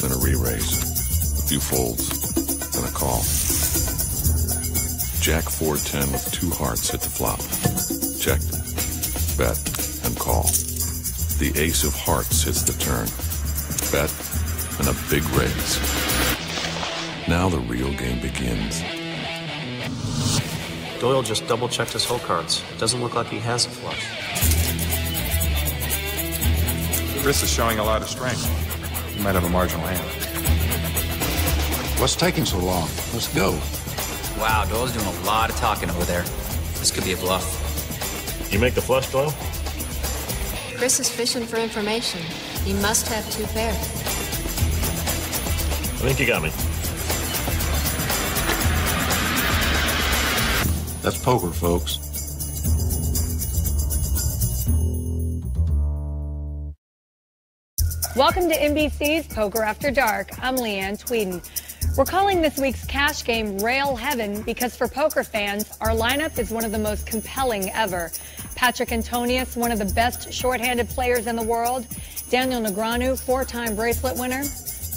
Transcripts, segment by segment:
then a re-raise, a few folds, then a call. Jack 4-10 with 2 hearts hit the flop. Check, bet, and call. The ace of hearts hits the turn. Bet, and a big raise. Now the real game begins. Doyle just double-checked his hole cards. It doesn't look like he has a flush. Chris is showing a lot of strength. He might have a marginal hand. What's taking so long? Let's go. Wow, Doyle's doing a lot of talking over there. This could be a bluff. You make the flush, Doyle? Chris is fishing for information. He must have 2 pairs. I think you got me. That's poker, folks. Welcome to NBC's Poker After Dark. I'm Leanne Tweeden. We're calling this week's cash game Rail Heaven because for poker fans, our lineup is one of the most compelling ever. Patrick Antonius, one of the best shorthanded players in the world. Daniel Negreanu, 4-time bracelet winner.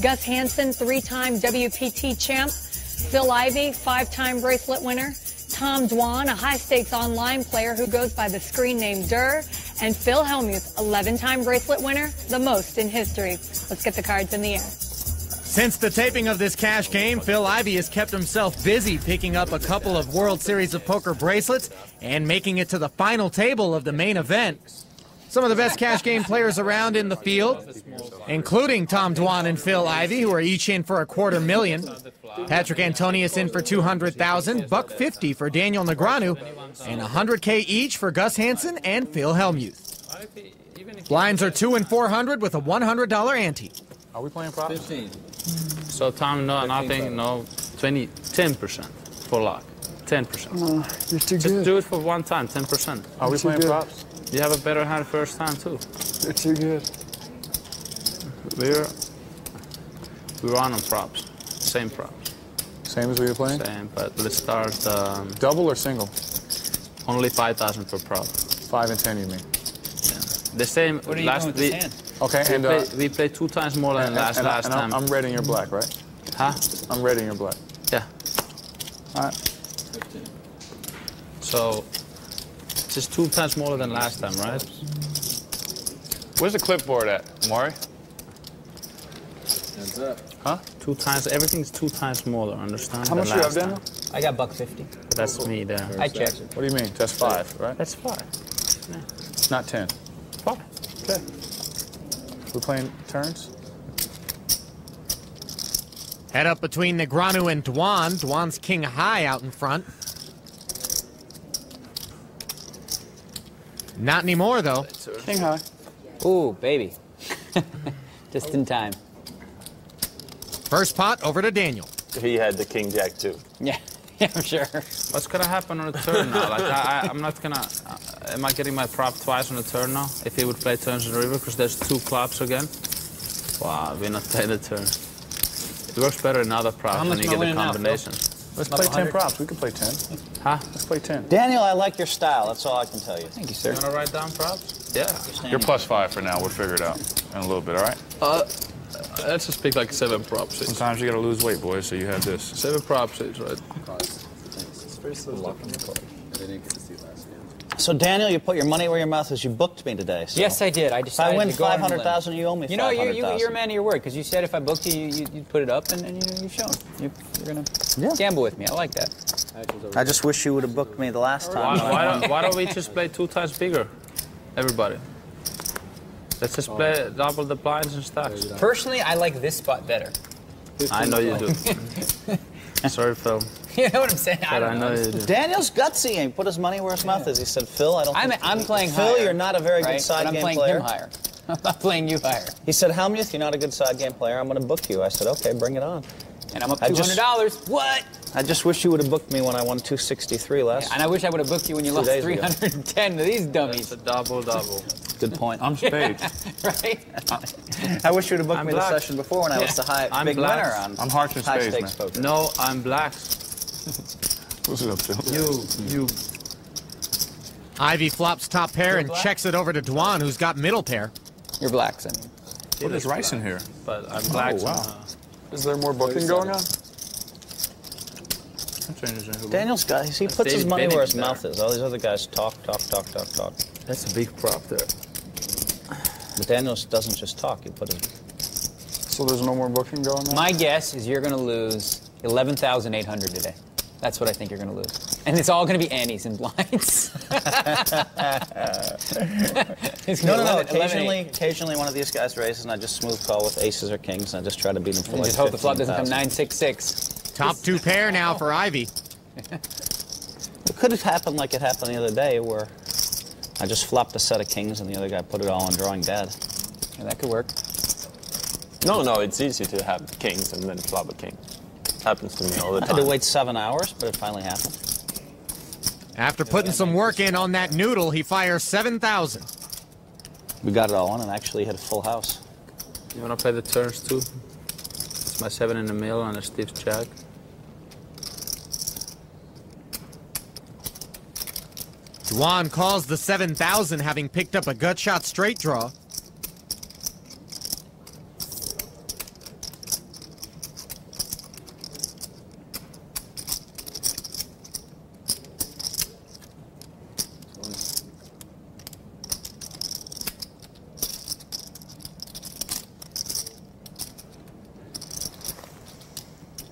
Gus Hansen, 3-time WPT champ. Phil Ivey, 5-time bracelet winner. Tom Dwan, a high-stakes online player who goes by the screen name Durr. And Phil Hellmuth, 11-time bracelet winner, the most in history. Let's get the cards in the air. Since the taping of this cash game, Phil Ivey has kept himself busy picking up a couple of World Series of Poker bracelets and making it to the final table of the main event. Some of the best cash game players around in the field, including Tom Dwan and Phil Ivey, who are each in for $250,000. Patrick Antonius in for $200,000, $150 for Daniel Negreanu, and $100K each for Gus Hansen and Phil Hellmuth. Blinds are 2 and 400 with a $100 ante. Are we playing props? 15. So Tom, no, nothing, no, 10% for luck. 10%. You're too Just good. do it for one time, 10%. Are we playing props? You have a better hand first time too. You're too good. We're on props. Same props. Same as we were playing? Same, but let's start. Double or single? Only 5,000 per prop. 5 and 10, you mean? Yeah. The same. What are you doing with this hand? Okay, we play 2 times more than last time. I'm red and you're black, right? Huh? I'm red and you're black. Yeah. All right. 15. So, just 2 times more than last time, right? Where's the clipboard at, Maury? Hands up. Huh? 2 times. Everything's 2 times more, understand? How much do you have, Daniel? I got $150. That's me there. I checked. What do you mean? That's 5, right? That's 5. Yeah. It's not 10. 5. Okay. We're playing turns? Head up between Negreanu and Dwan. Dwan's king high out in front. Not anymore, though. King high. Ooh, baby. Just in time. First pot over to Daniel. He had the king jack too. Yeah, yeah, I'm sure. What's gonna happen on the turn now? Like I'm not gonna. Am I getting my prop twice on the turn now? If he would play turns in the river, because there's 2 clubs again. Wow, we're not playing the turn. It works better in other props when you get the combination. Let's play 10 props. We can play 10. Huh? Let's play 10. Daniel, I like your style. That's all I can tell you. Thank you, sir. You wanna write down props? Yeah. You're +5 for now. We'll figure it out in a little bit, all right? Let's just pick like 7 props. Sometimes you gotta lose weight, boys, so you have this. 7 props, right? It's very slow luck on the card. I didn't get to see last hand. So, Daniel, you put your money where your mouth is. You booked me today. So. Yes, I did. I decided if I win to go on a limb. $500,000, you owe me $500,000. You know, you're a man of your word, because you said if I booked you, you'd put it up, and you've shown. You're going to gamble with me. I like that. I just wish you would have booked me the last time. Why don't we just play 2 times bigger? Everybody. Let's just play double the blinds and stacks. Personally, I like this spot better. I know you do. Sorry, Phil. You know what I'm saying? But I know you do. Daniel's gutsy. He put his money where his mouth is. He said, Phil, I don't think... I'm playing Phil, higher. you're not a very good side game player. I'm playing him higher. I'm not playing you higher. He said, Hellmuth, you're not a good side game player. I'm going to book you. I said, okay, bring it on. And I'm up $200. What? I just wish you would have booked me when I won 263 last. And I wish I would have booked you when you lost 310 to these dummies. It's a double-double. Good point. I'm spade. Right? I wish you would have booked me the session before when I was the big winner on I'm hearts and spades, high-stakes poker. No, I'm black. What's it up, Phil? You. Ivy flops top pair and checks it over to Dwan, who's got middle pair. You're blacks, I mean. What is rice in here? But I'm black. Oh, wow. Is there more booking going on? Daniel's got, he puts his money where his mouth is. All these other guys talk. That's a big prop there. But Daniel doesn't just talk, he put his... So there's no more booking going on? My guess is you're going to lose 11,800 today. That's what I think you're going to lose. And it's all going to be antes and blinds. No. Occasionally one of these guys raises, and I just smooth call with aces or kings, and I just try to beat him for like 15,000. Just hope the flop doesn't come 9-6-6. Top two pair now for Ivy. It could have happened like it happened the other day, where I just flopped a set of kings, and the other guy put it all on drawing dead. Yeah, that could work. No, it's easy to have kings and then flop a king. Happens to me all the time. I had to wait 7 hours, but it finally happened. After putting some work in on that noodle, he fires 7,000. We got it all on and actually hit a full house. You want to play the turns too? It's my 7 in the middle and a Steve's jack. Duan calls the 7,000, having picked up a gut shot straight draw.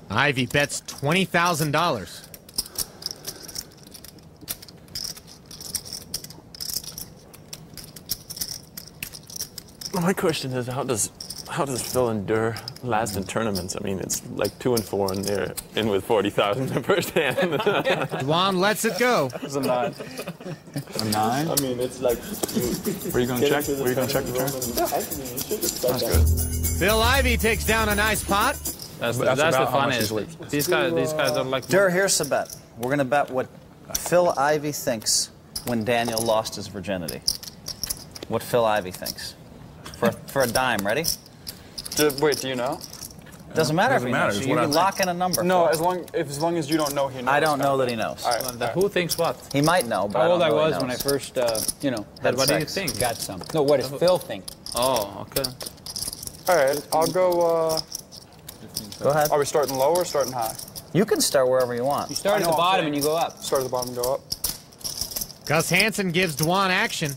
Ivy bets $20,000. My question is, how does Phil and Durr last in tournaments? I mean, it's like 2 and 4, and they're in with 40,000 in the first hand. Duan lets it go. It's a 9. A 9? I mean, it's like Were you going to check? Were you going to check the turn? That's good. Phil Ivy takes down a nice pot. That's the funniest. These guys are like... Durr, here's the bet. We're going to bet what Phil Ivy thinks when Daniel lost his virginity. What Phil Ivy thinks. For a dime. Ready? Wait, do you know? Doesn't matter if he knows. You can lock in a number. No, as long as you don't know he knows. I don't know that he knows. All right. Who thinks what? He might know, but How old I I don't know was he when I knows. first, Had What do you sex. think? got some. No, what does Phil think? Oh, okay. All right, I'll go... Go ahead. Are we starting low or starting high? You can start wherever you want. You start at the bottom and you go up. Start at the bottom and go up. Gus Hansen gives Duan action.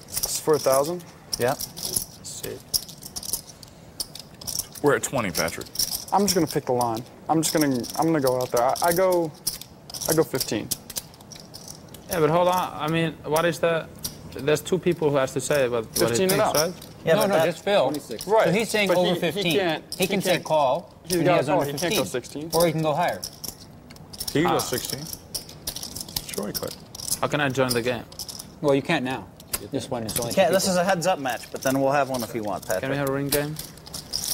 It's for 1,000. Yeah. Let's see. We're at 20, Patrick. I'm just gonna pick the line. I'm gonna go out there. I go 15. Yeah, but hold on. I mean, what is the... There's 2 people who has to say what he 15 thinks, and up. right? Yeah, No, just Phil. 26. Right. So he's saying But over 15. He can say call. He's when got he a has call. under He 15. can't go 16. Or he can go higher. He can go 16. Sure he could. How can I join the game? Well, you can't now. This one is only Yeah, 2 this people. is a heads-up match, but then we'll have one if you want, Patrick. Can we have a ring game?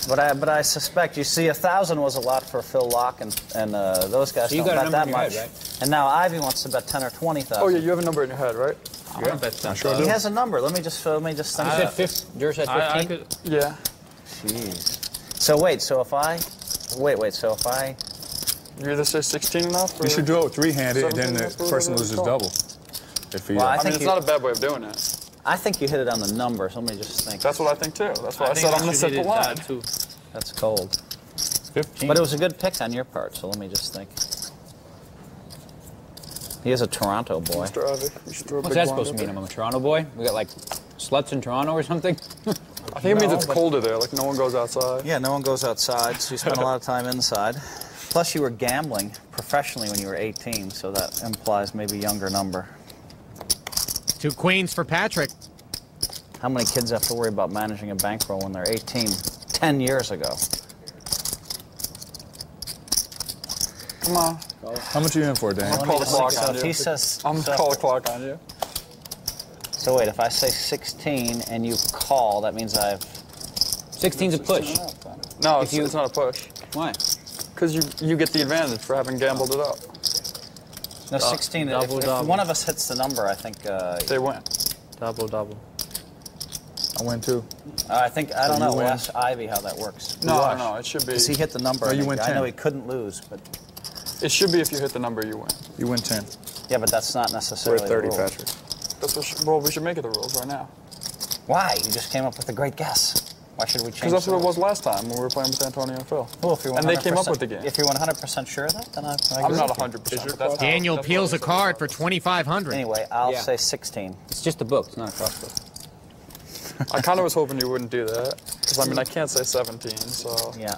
But I suspect, you see, 1,000 was a lot for Phil Locke, and those guys So you don't got a bet that number in your much. head, right? And now Ivy wants to bet 10 or 20,000. Oh yeah, you have a number in your head, right? I want to bet 10. He has a number. Let me just think. You said 15. Durr said 15? Yeah. Jeez. So wait. So if I You either say 16 enough. Or You should go 3-handed, and then 17 the person loses double. If he, Well, I mean, it's not a bad way of doing it. I think you hit it on the number. So let me just think. That's what I think too. That's why I said I'm gonna set the line. Too. That's cold. 15. But it was a good pick on your part. So let me just think. He is a Toronto boy. Mr. Ivy, you should throw a What's big that supposed to blind mean? up I'm a Toronto boy? We got like sluts in Toronto or something? there. I think it means it's colder there. Like no one goes outside. Yeah, no one goes outside, so you spend a lot of time inside. Plus, you were gambling professionally when you were 18, so that implies maybe a younger number. 2 queens for Patrick. How many kids have to worry about managing a bankroll when they're 18? 10 years ago. Come on. How much are you in for, Dan? I'll call the clock on He you. says. I'm gonna call the clock on you. So wait, if I say 16 and you call, that means I've. 16's a push. No, it's not a push. Why? Because you get the advantage for having gambled it up. No, 16. Double, if double. one of us hits the number, I think. They win. Double. I win too. I don't you know. win. Ask Ivy how that works. No, it should be. Because he hit the number. No, you win I 10. know he couldn't lose, but. It should be if you hit the number, you win. You win 10. Yeah, but that's not We're necessarily. at 30, the rule. Patrick. That's what. Well, we should make it the rules right now. Why? You just came up with a great guess. Why should we change? Because that's what it was last time when we were playing with Antonio and Phil. Well, if you're 100%, and they came up with the game. If you're 100% sure of that, then I I'm not 100%. Daniel peels a card for 2,500. Anyway, I'll say 16. It's just a book. It's not a crossbook. I kind of was hoping you wouldn't do that. Because, I mean, I can't say 17, so... Yeah.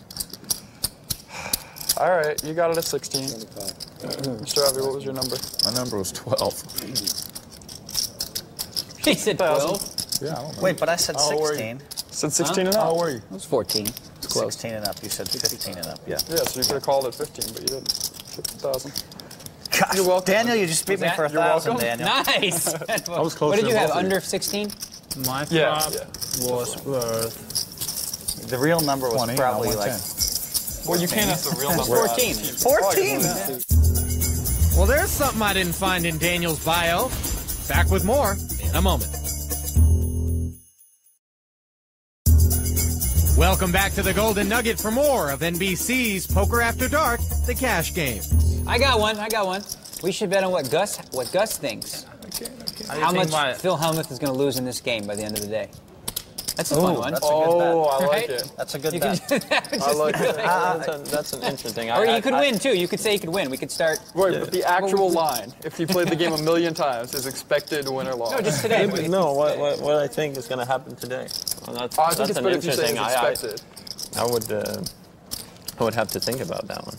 All right, you got it at 16. Mr. Avi, what was your number? My number was 12. He said 12. Yeah, I don't know. Wait, but I said 16. Said 16 and up. How were you? It was 14. It's close. 16 and up. You said 15 and up, yeah. Yeah, so you could have called it 15, but you didn't. 50,000. Gosh, You're welcome. Daniel, you just beat me for 1,000, Daniel. Nice. I was close. What did you have? Under 16? My prop was worth... The real number was 20, probably like... Well, you can't have the real number. 14. 14! Well, there's something I didn't find in Daniel's bio. Back with more in a moment. Welcome back to the Golden Nugget for more of NBC's Poker After Dark, the cash game. I got one. We should bet on what Gus thinks. How much Phil Hellmuth is going to lose in this game by the end of the day. That's a fun one. That's a good bet. I like Right? it. That's a good You bet. can, I like it. That's an interesting. or you could win too. You could say you could win. We could start. Right, but the actual line, if he played the game a million times, is expected win or loss. No, just today. No, what I think is going to happen today. Well, I think that's it's an better if you say interesting. it's expected. I would have to think about that one.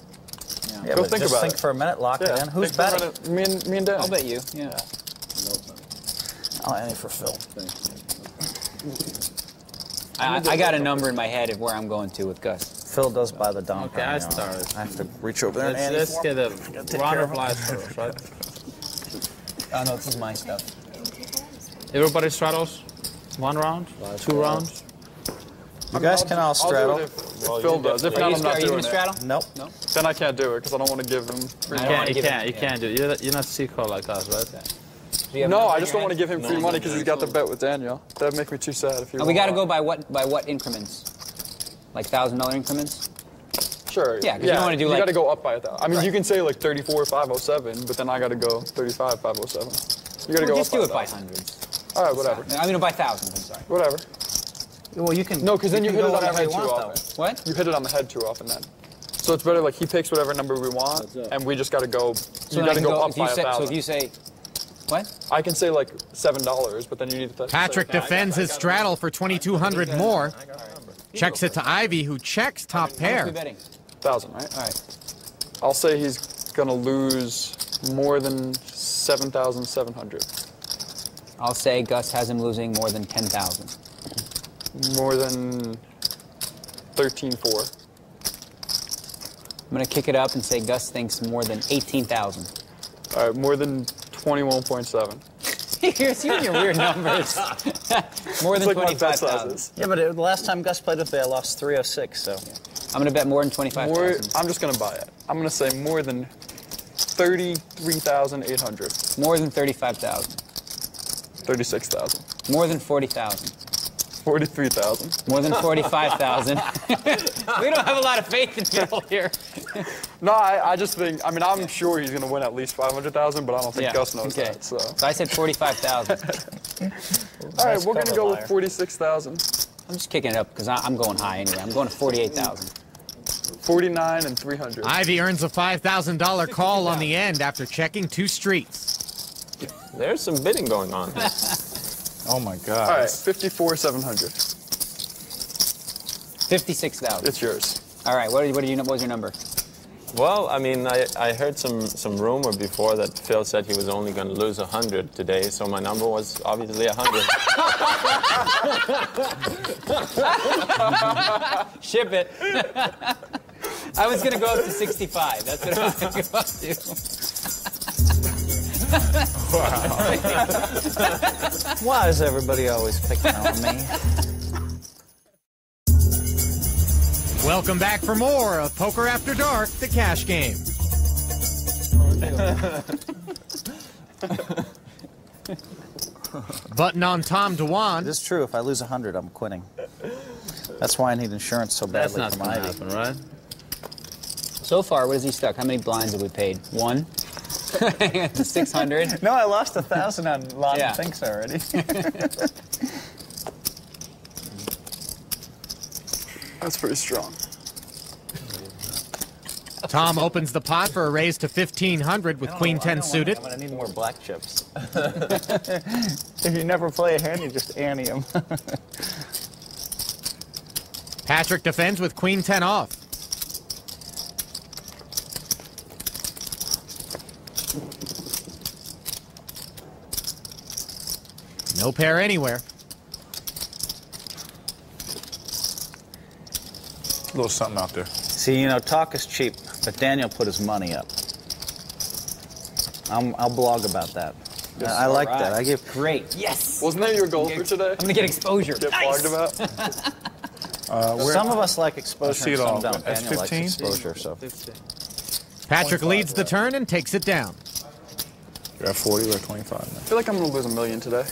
Yeah, Go but think just about think it. for a minute, lock it in. Who's think for a betting? minute. Me and Dan. I'll bet you. Yeah. I'll enter for Phil. I got a number in my head of where I'm going to with Gus. Phil does buy the dump. Okay, I started. I have to reach over there and Let's get a round of live first, right? Oh, no, this is my stuff. Everybody straddles? 1 round? 2 rounds? You guys can all straddle. I'll do it if Phil does. If not, I'm not Are you doing going to it. straddle? Nope. No. Then I can't do it because I don't want to give him free money. You can't do it. You're not C-call like us, right? No, I just don't want to give him free money because he's got the bet with Daniel. That'd make me too sad if he We got to go by what increments? Like $1,000 increments? Sure. Yeah, because you don't want to do you like... got to go up by 1,000. I mean, you can say like 34,507, but then I got to go 35,507. You got to go just up do it by 1,000. hundreds. All right, whatever. I mean, by thousands, I'm sorry. Whatever. Well, you can. No, because then you hit it go on the whatever head you too want, often. What? You hit it on the head too often then. So it's better like he picks whatever number we want, and we just got to go. So You got to go up if by you say, 1,000. So if you say, what? I can say like $7, but then you need to. Patrick defends his straddle for 2,200 more. Checks it to Ivy, who checks top How much pair. we betting? 1,000, right? All right. I'll say he's gonna lose more than 7,700. I'll say Gus has him losing more than 10,000. More than 13,400. I'm going to kick it up and say Gus thinks more than 18,000. All right, more than 21.7. Here's you and your weird numbers. More than It's like my bet 25,000. sizes. Yeah, but the last time Gus played with me, I lost 306, so. I'm going to bet more than 25,000. I'm just gonna buy it. I'm gonna say more than 33,800. More than 35,000. 36,000. More than 40,000. 43,000. More than 45,000. We don't have a lot of faith in Phil here. No, I just think, I mean, I'm sure he's gonna win at least 500,000, but I don't think Gus knows that, so. So I said 45,000. All right, we're gonna go with 46,000. I'm just kicking it up because I'm going high anyway. I'm going to 48,000. 49 and 300. Ivy earns a $5,000 call on the end after checking 2 streets. There's some bidding going on. Oh my God. All right, 54,700. 56,000. It's yours. All right, what was your number? Well, I mean, I heard some rumor before that Phil said he was only going to lose 100 today, so my number was obviously 100. Ship it. I was going to go up to 65. That's what I was going to go up to. Why is everybody always picking on me? Welcome back for more of Poker After Dark, the cash game. Button on Tom DeWan. It is true. If I lose 100, I'm quitting. That's why I need insurance so badly. That's not going to happen, right? So far, what has he stuck? How many blinds have we paid? 1? 600? No, I lost 1,000 on a lot Yeah. of things already. That's pretty strong. Tom opens the pot for a raise to 1,500 with Queen 10 suited. I'm going to need more black chips. If you never play a hand, you just ante them. Patrick defends with Queen 10 off. No pair anywhere. A little something out there. See, you know, talk is cheap, but Daniel put his money up. I'll blog about that. I like that. I give great. Yes. Wasn't that your goal for today? I'm gonna get exposure. Get nice. blogged about. Some of us like exposure, and some don't. That's Daniel likes 15? exposure, so. Patrick leads the turn and takes it down. You're at 40, we're at 25 now. I feel like I'm gonna lose $1 million today.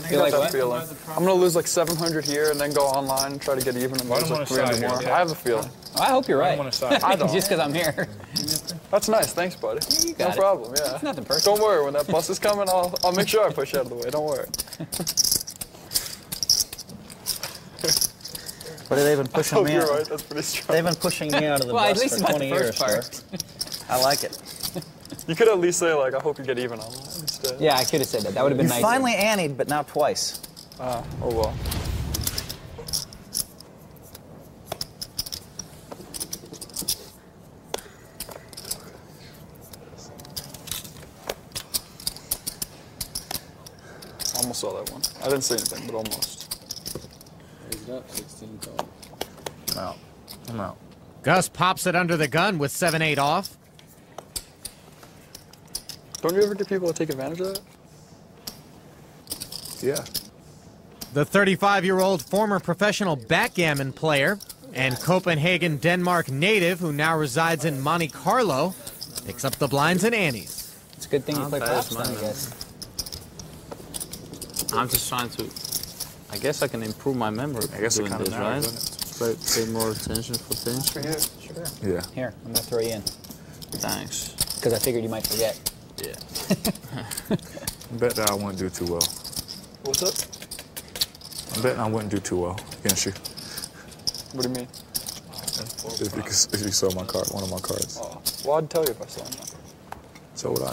Feel like what? Feeling. I'm gonna lose like 700 here and then go online and try to get even and lose like 300 more. I have a feeling. I hope you're right. I don't. Just because I'm here. That's nice. Thanks, buddy. You got no problem. Yeah. It's nothing personal. Don't worry. When that bus is coming, I'll make sure I push you out of the way. Don't worry. But they've been pushing me out. You're right. That's pretty strong. They've been pushing me out of the Well, bus at least for about 20 the years. first Sir. I like it. You could at least say like, I hope you get even online instead. Yeah, I could have said that. That would have been You nice. finally anteed, but now twice. Oh well. Almost saw that one. I didn't see anything, but almost. Raised up 16 total. I'm out. I'm out. Gus pops it under the gun with 7-8 off. Don't you ever get people to take advantage of that? Yeah. The 35-year-old former professional backgammon player and Copenhagen, Denmark native who now resides in Monte Carlo picks up the blinds and antes. It's a good thing you play Pass props, then, I guess. I'm just trying to. I guess I can improve my memory. I guess it doing kind of this, matters, right? Pay more attention for things. Sure. Yeah. Here, I'm gonna throw you in. Thanks. Because I figured you might forget. Yeah. I bet that I wouldn't do too well. What's up? I'm betting I wouldn't do too well against you. What do you mean? If you saw my card, one of my cards. Oh, well, I'd tell you if I saw him. So would I.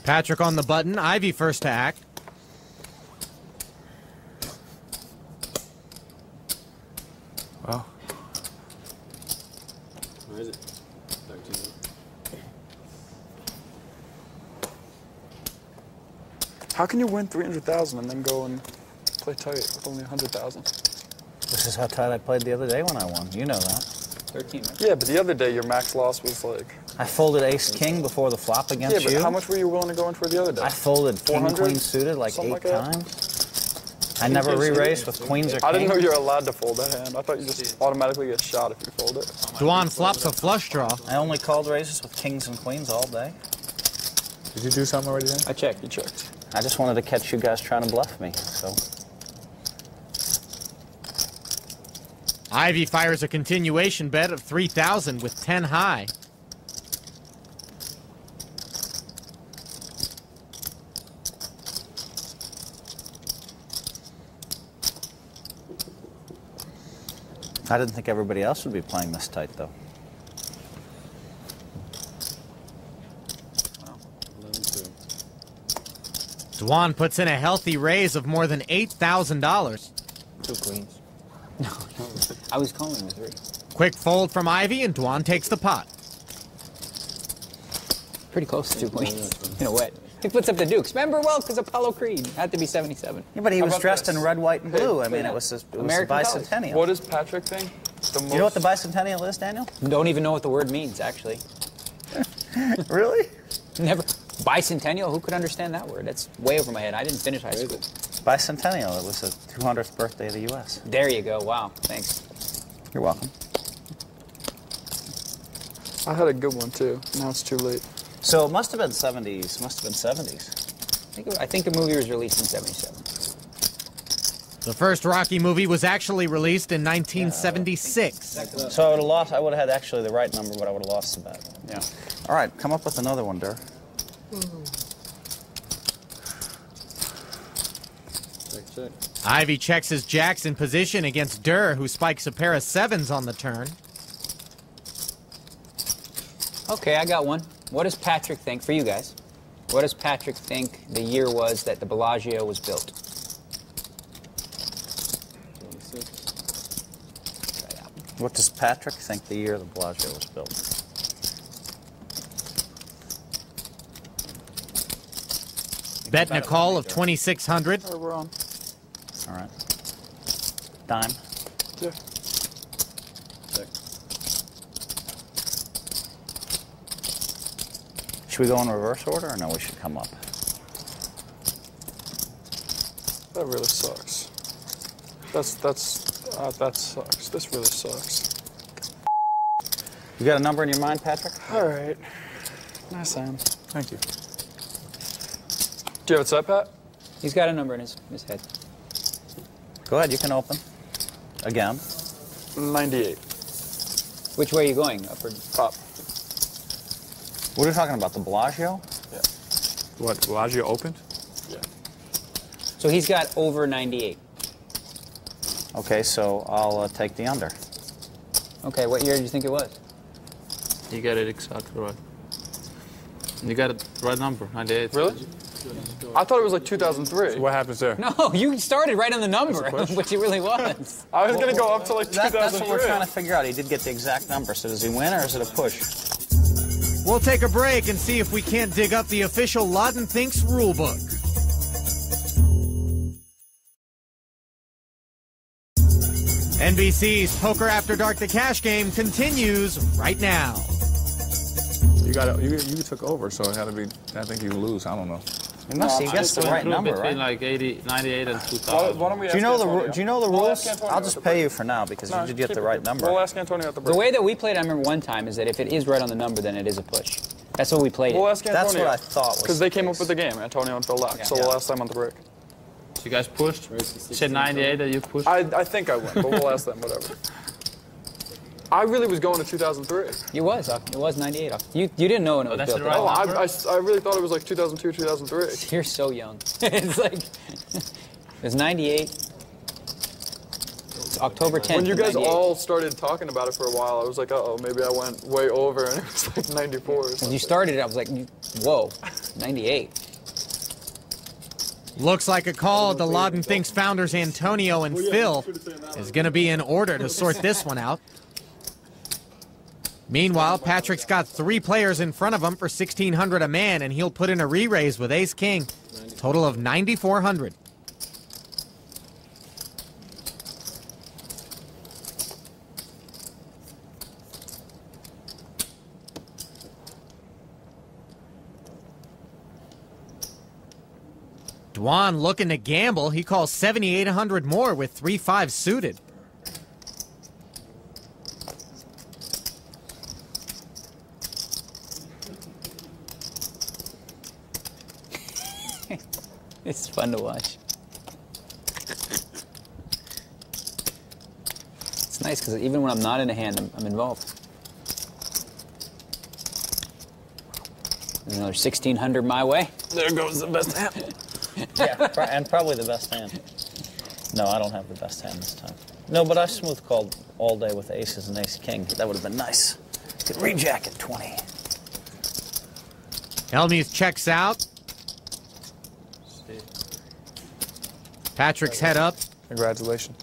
Patrick on the button, Ivy first to act. Well. Where is it? 13. How can you win 300,000 and then go and play tight with only 100,000? This is how tight I played the other day when I won. You know that. 13, right? Yeah, but the other day your max loss was like. I folded ace-king before the flop against Yeah, but you. how much were you willing to go in for the other day? I folded 400? king-queen suited like Something 8 like that? times. I never re-raised with queens or kings. I didn't know you were allowed to fold that hand. I thought you just automatically get shot if you fold it. Duan flops a flush draw. I only called raises with kings and queens all day. Did you do something already then? I checked. You checked. I just wanted to catch you guys trying to bluff me, so. Ivy fires a continuation bet of 3,000 with 10 high. I didn't think everybody else would be playing this tight, though. Duan puts in a healthy raise of more than $8,000. 2 queens. No, I was calling with 3. Quick fold from Ivy, and Duan takes the pot. Pretty close to 2 queens. In a wet. He puts up the dukes. Remember well, because Apollo Creed had to be 77. Yeah, but he was dressed in red, white, and blue. I mean, it was the American bicentennial. What is Patrick thing? You know what the bicentennial is, Daniel? Don't even know what the word means, actually. Really? Never. Bicentennial? Who could understand that word? That's way over my head. I didn't finish high school. Bicentennial. It was the 200th birthday of the U.S. There you go. Wow. Thanks. You're welcome. I had a good one, too. Now it's too late. So it must have been 70s. Must have been 70s. I think the movie was released in 77. The first Rocky movie was actually released in 1976. So I would have lost. I would have had actually the right number, but I would have lost the bet. Yeah. All right, come up with another one, Durr. Ivy checks his jacks in position against Durr, who spikes a pair of 7s on the turn. Okay, I got one. What does Patrick think, for you guys, what does Patrick think the year was that the Bellagio was built? What does Patrick think the year the Bellagio was built? Betting a call of 2,600. We're on. All right. Dime. Yeah. Should we go in reverse order, or no, we should come up? That really sucks. That sucks. This really sucks. You got a number in your mind, Patrick? All right. Nice hand. Thank you. Do you have it set, Pat? He's got a number in his head. Go ahead, you can open. Again. 98. Which way are you going? Up or up? What are you talking about, the Bellagio? Yeah. What, Bellagio opened? Yeah. So he's got over 98. Okay, so I'll take the under. Okay, what year do you think it was? You got it exactly right. You got it right number, 98. Really? I thought it was like 2003. So what happens there? No, you started right on the number, which it really was. I was going to go up to like 2003. That's what we're trying to figure out. He did get the exact number. So does he win, or is it a push? We'll take a break and see if we can't dig up the official Loudon Thinks rulebook. NBC's Poker After Dark, the cash game, continues right now. You took over, so it had to be. I think you lose. I don't know. Unless he gets the right number, between right? like 98 and 2000. Why don't we Do you know the We'll rules? ask Antonio I'll just at the pay break. you for now because No, you did get the right number. We'll ask Antonio at the break. The way that we played, I remember one time, is that if it is right on the number, then it is a push. That's what we played. We'll ask Antonio. That's what I thought was Because they came the up with the game, Antonio and Phil Lack. Okay. So we'll ask them on the break. So you guys pushed? You said 98 that you pushed? I think I win, but we'll ask them, whatever. I really was going to 2003. It was 98. You didn't know when it was that's built. the right Oh, number? I really thought it was like 2002, 2003. You're so young. It's like, it was 98. It's October 10th. When you guys 98. all started talking about it for a while, I was like, uh-oh, maybe I went way over, and it was like 94 or When something. you started it, I was like, whoa, 98. Looks like a call. The Loudon Thinks founders Antonio and Phil is going to be in order to sort this one out. Meanwhile, Patrick's got 3 players in front of him for $1,600 a man, and he'll put in a re-raise with ace-king. Total of $9,400. Dwan looking to gamble. He calls 7,800 more with 3-5 suited. It's fun to watch. It's nice because even when I'm not in a hand, I'm involved. There's another 1,600 my way. There goes the best hand. Yeah, and probably the best hand. No, I don't have the best hand this time. No, but I smooth called all day with aces and ace-king. That would have been nice. Could rejack at 20. Helmuth checks out. Patrick's head up. Congratulations.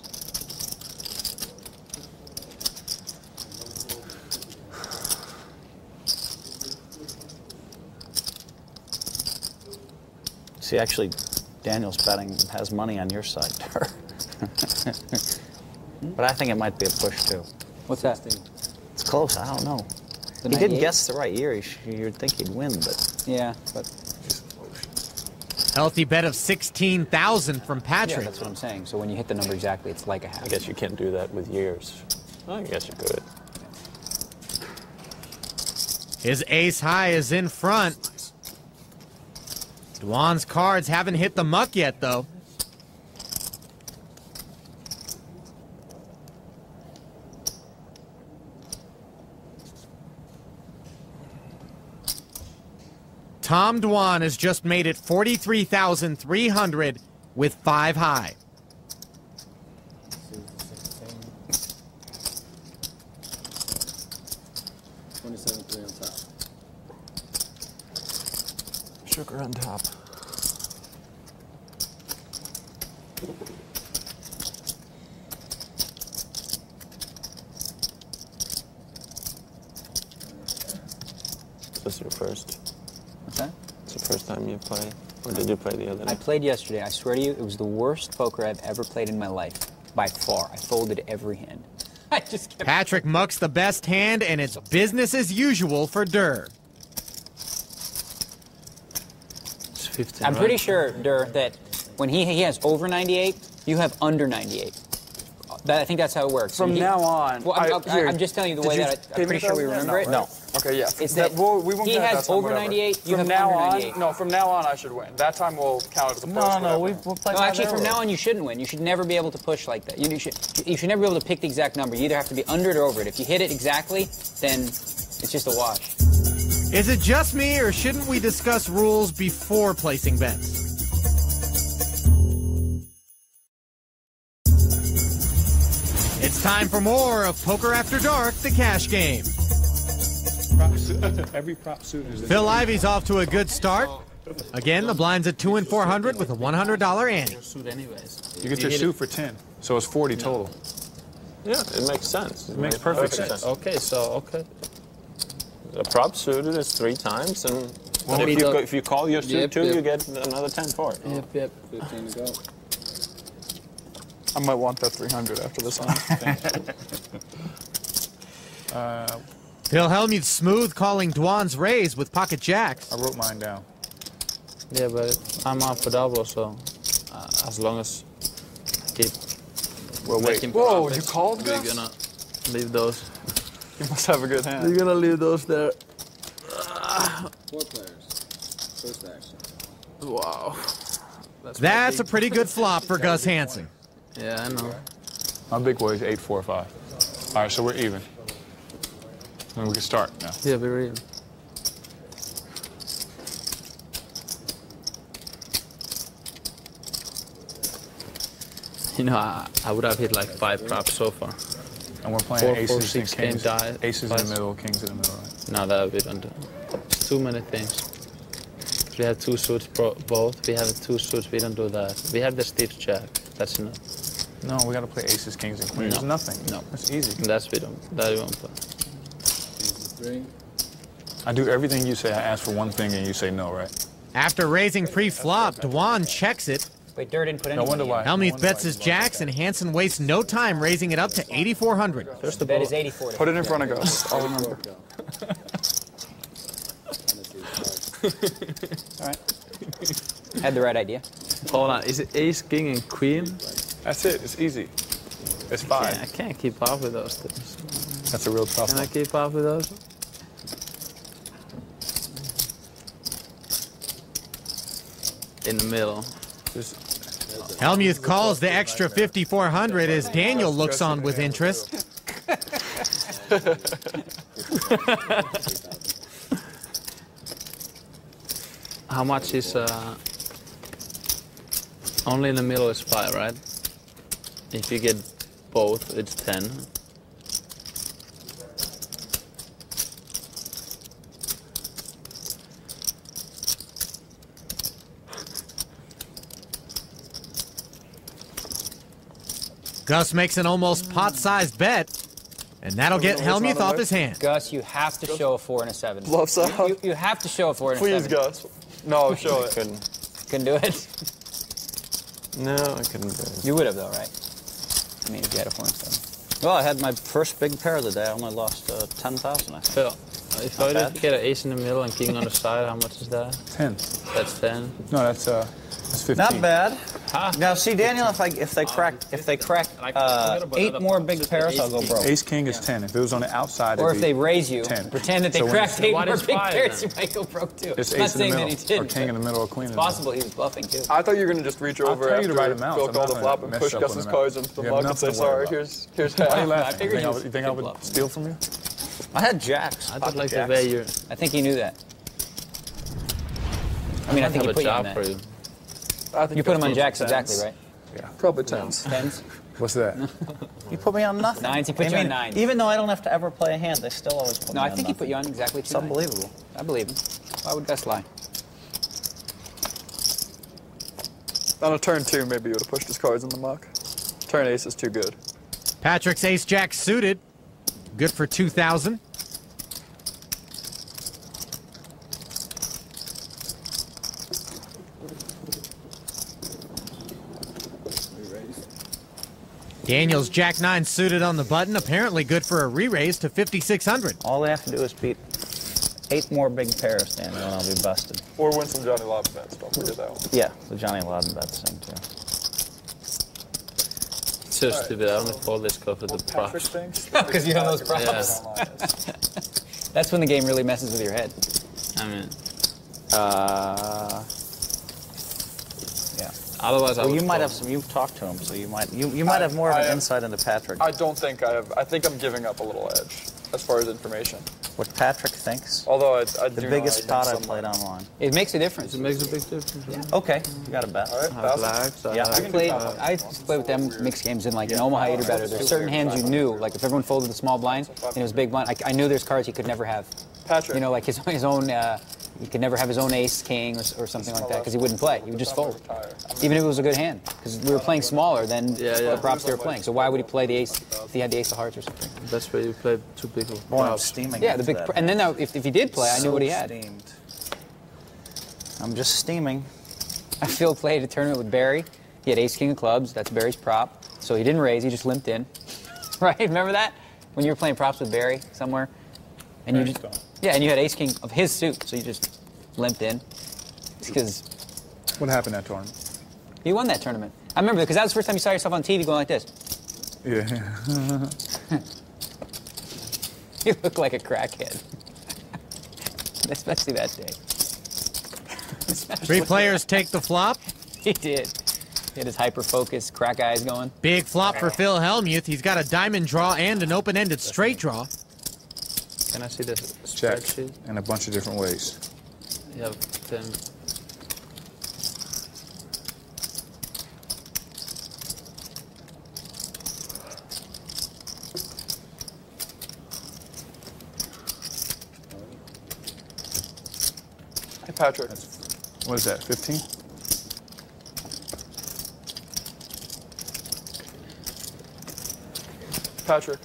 See, actually, Daniel's betting has money on your side, Durr. But I think it might be a push, too. What's that? It's close. I don't know. The He did 98? guess the right year. You'd think he'd win, but... Yeah, but... Healthy bet of 16,000 from Patrick. Yeah, that's what I'm saying. So when you hit the number exactly, it's like a half. I guess you can't do that with years. I guess you could. His ace high is in front. Dwan's cards haven't hit the muck yet, though. Tom Dwan has just made it 43,300 with 5 high. $27.3 on top. Sugar on top. This is your first? What's that? It's the first time you play? Or did you play the other day? I played yesterday. I swear to you, it was the worst poker I've ever played in my life. By far. I folded every hand. I just kept... Patrick mucks the best hand, and it's business as usual for Durr. It's 15, I'm pretty sure, Durr, that when he has over 98, you have under 98. I think that's how it works. From now on, well, I'm just telling you the way that I'm pretty sure we remember it. No. Okay, yeah. It's that we won't he count has that time, over whatever. 98, you from have now under on, 98. No, from now on I should win. That time will count as a push. No, we'll play. No, actually, from now on you shouldn't win. You should never be able to push like that. You should never be able to pick the exact number. You either have to be under it or over it. If you hit it exactly, then it's just a wash. Is it just me, or shouldn't we discuss rules before placing bets? It's time for more of Poker After Dark, the cash game. Every prop suit is. Phil Ivy's off to a good start. Again, the blind's at 2 and 400 with a $100 ante. You get your suit for 10, so it's 40 total. Yeah, it makes sense. It makes perfect sense. Okay, okay. A prop suited is 3 times, and Well, if you call your suit too, you get another 10 for it. Yep. 15 to go. I might want that 300 after this one. Phil Hellmuth smooth calling Dwan's raise with pocket jacks. I wrote mine down. Yeah, but I'm up for double, so as long as I keep making Whoa, profits, you called we're Gus? gonna leave those. You must have a good hand. You're gonna leave those there. 4 players. First action. Wow. That's a pretty good flop for Gus Hansen. Yeah, I know. My big boy is 8-4-5. All right, so we're even. And we can start now. Yeah, we're even. You know, I would have hit like 5 props so far. And we're playing 4, aces 6 and kings. die. Aces in the middle, kings in the middle, right? No, that we don't do. It's too many things. We have 2 suits both. We have 2 suits. We don't do that. We have the stiff jack. That's enough. No, we got to play aces, kings, and queens. No. Nothing. No, it's easy. That we won't play. Aces 3. I do everything you say. I ask for one thing and you say no, right? After raising pre-flop, Dwan checks it. Wait, Durr didn't put any No wonder money why. in. Hellmuth bets his jacks, and Hansen wastes no time raising it up to 8,400. First the bet is 84. Put it in front of Gus. I'll remember. All right. Had the right idea. Hold on, is it ace, king, and queen? That's it. It's easy. It's 5. I can't keep up with those things. That's a real tough Can one. I keep up with those? In the middle. Hellmuth calls the extra 5,400 as Daniel looks on with interest. How much is only in the middle is 5, right? If you get both, it's 10. Gus makes an almost pot-sized bet, and that'll get Hellmuth off his hand. Gus, you have to show a 4 and a 7. Bluffs out. You have to show a 4 and a 7. Please, Gus. No, show it. Couldn't do it? No, I couldn't do it. You would have, though, right? I mean, if you had a 4 and 7. Well, I had my first big pair of the day. I only lost 10,000, I think. Phil, if I did get an ace in the middle and king on the side, how much is that? 10. That's 10. No, that's 15. Not bad. Huh? Now, see, Daniel, if they crack 8 more big pairs, I'll go broke. Ace king is 10. If it was on the outside, Or it'd if be they raise you, 10. pretend that they So when cracked 8 What more is big 5 pairs, then? you might go broke too. It's I'm not ace in the saying middle, that he didn't. or king in the middle, or queen in It's the middle. possible he was bluffing too. I thought you were going to just reach over tell you after the right amount, Phil so I'm called not the flop gonna and mess push up on Gus's the cards amount. into the You have mug and say, nothing to worry sorry, about. here's Why are you half. laughing? figured You you think I could would bluff. steal from you? I had jacks. I pocket just like the jacks. way you're... I think he knew that. I mean, I think he have put a you on job that. for you. I think You put him on goes jacks, tens. exactly, right? Yeah, probably tens. Tens? What's that? You put me on nothing. Nines, he put you on nines. Even though I don't have to ever play a hand, they still always put me No, on I think he nothing. put you on exactly It's 2 nines. unbelievable. I believe him. Why would Gus lie? On a turn 2, maybe you would have pushed his cards in the muck. Turn ace is too good. Patrick's ace-jack suited. Good for 2,000. Daniel's jack-9 suited on the button. Apparently good for a re-raise to 5,600. All they have to do is beat 8 more big pairs, Daniel, and I'll be busted. Or win some Johnny Lob bets. Don't forget that one. Yeah, the Johnny Loudon bet's thing, too. It's so stupid. I only fold this cup with the props. Because you know those props. That's when the game really messes with your head. I mean, Yeah. otherwise I Well, would you might fold. have some. You've talked to him, so you might have more of an insight into Patrick. I don't think I have. I think I'm giving up a little edge as far as information. What Patrick thinks. Although I The do biggest know I pot I've think played online. It makes a difference. It makes a big difference. Yeah. Okay, you got a bet. All right, Blacks, Yeah. I used to play with them mixed games in like in Omaha 8 or better. There's certain hands you knew, like if everyone folded the small blind and it was big blind, I knew there's cards he could never have. Patrick. You know, like his own, he could never have his own ace, king, or something like that because he wouldn't play. He would just fold, even if it was a good hand, because we were playing smaller than the props they were playing. So why would he play the ace if he had the ace of hearts or something? That's where you play too big of Boy, I'm props. steaming. Yeah, the big, and then if he did play, I knew what he had. Steamed. I'm just steaming. Phil played a tournament with Barry. He had ace, king of clubs. That's Barry's prop. So he didn't raise. He just limped in. Right? Remember that? When you were playing props with Barry somewhere? And you just, yeah, and you had ace, king of his suit. So you just limped in. Because What happened that tournament? you won that tournament. I remember because that was the first time you saw yourself on TV going like this. Yeah. You look like a crackhead. Especially that day. 3 players take the flop. He did. He had his hyper-focused crack eyes going. Big flop for Phil Hellmuth. He's got a diamond draw and an open-ended straight draw. Can I see the Check spreadsheet? in a bunch of different ways. You have 10. Hey, Patrick. What is that, 15? Patrick,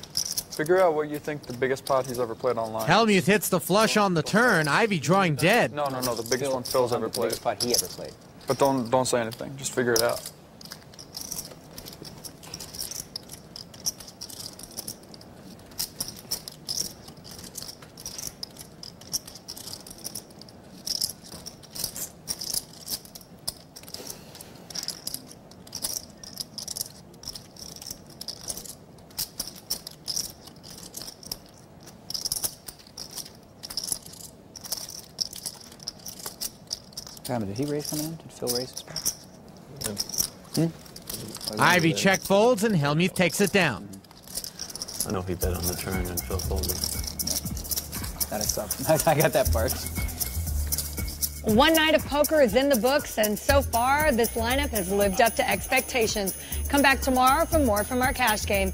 figure out what you think the biggest pot he's ever played online. Hellmuth hits the flush on the turn. Ivy drawing dead. No, the biggest one Phil's ever The played. biggest pot he ever played. But don't say anything. Just figure it out. Did he raise coming in? Did Phil raise his pot? Ivy check folds and Hellmuth takes it down. I know he bet on the turn and Phil folded. That is something. I got that part. One night of poker is in the books, and so far, this lineup has lived up to expectations. Come back tomorrow for more from our cash game.